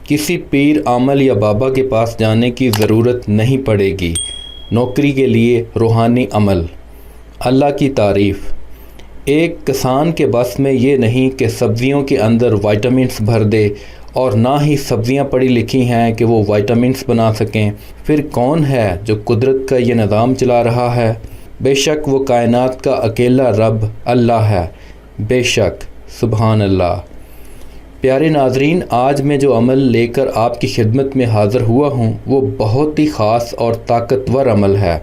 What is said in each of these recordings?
کسی پیر عامل یا بابا کے پاس جانے کی ضرورت نہیں پڑے گی۔ نوکری کے لیے روحانی عمل۔ اللہ کی تعریف۔ ایک کسان کے بس میں یہ نہیں کہ سبزیوں کے اندر وائٹامنس بھر دے، اور نہ ہی سبزیاں پڑھی لکھی ہیں کہ وہ وائٹامنس بنا سکیں۔ پھر کون ہے جو قدرت کا یہ نظام چلا رہا ہے؟ بے شک وہ کائنات کا اکیلا رب اللہ ہے۔ بے شک، سبحان اللہ۔ پیارے ناظرین، آج میں جو عمل لے کر آپ کی خدمت میں حاضر ہوا ہوں وہ بہت ہی خاص اور طاقتور عمل ہے۔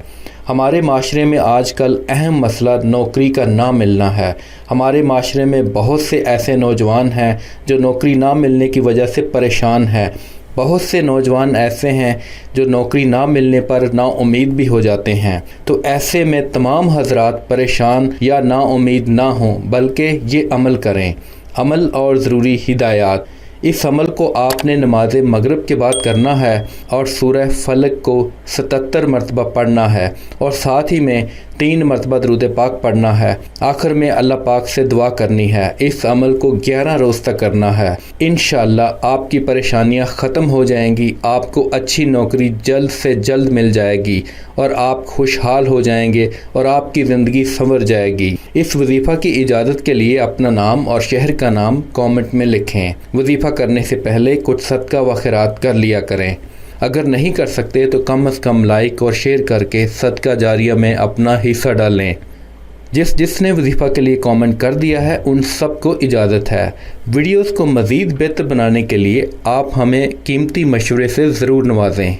ہمارے معاشرے میں آج کل اہم مسئلہ نوکری کا نہ ملنا ہے۔ ہمارے معاشرے میں بہت سے ایسے نوجوان ہیں جو نوکری نہ ملنے کی وجہ سے پریشان ہیں۔ بہت سے نوجوان ایسے ہیں جو نوکری نہ ملنے پر نا امید بھی ہو جاتے ہیں۔ تو ایسے میں تمام حضرات پریشان یا نا امید نہ ہوں، بلکہ یہ عمل کریں۔ عمل اور ضروری ہدایات۔ اس عمل کو آپ نے نماز مغرب کے بعد کرنا ہے اور سورہ فلق کو 77 مرتبہ پڑھنا ہے، اور ساتھ ہی میں 3 مرتبہ درود پاک پڑھنا ہے۔ آخر میں اللہ پاک سے دعا کرنی ہے۔ اس عمل کو 11 روز تک کرنا ہے۔ انشاءاللہ آپ کی پریشانیاں ختم ہو جائیں گی، آپ کو اچھی نوکری جلد سے جلد مل جائے گی، اور آپ خوشحال ہو جائیں گے اور آپ کی زندگی سنور جائے گی۔ اس وظیفہ کی اجازت کے لیے اپنا نام اور شہر کا نام کامنٹ میں لکھیں۔ وظیفہ کرنے سے پہلے کچھ صدقہ و خیرات کر لیا کریں۔ اگر نہیں کر سکتے تو کم از کم لائک اور شیئر کر کے صدقہ جاریہ میں اپنا حصہ ڈالیں۔ جس نے وظیفہ کے لیے کامنٹ کر دیا ہے ان سب کو اجازت ہے۔ ویڈیوز کو مزید بہتر بنانے کے لیے آپ ہمیں قیمتی مشورے سے ضرور نوازیں۔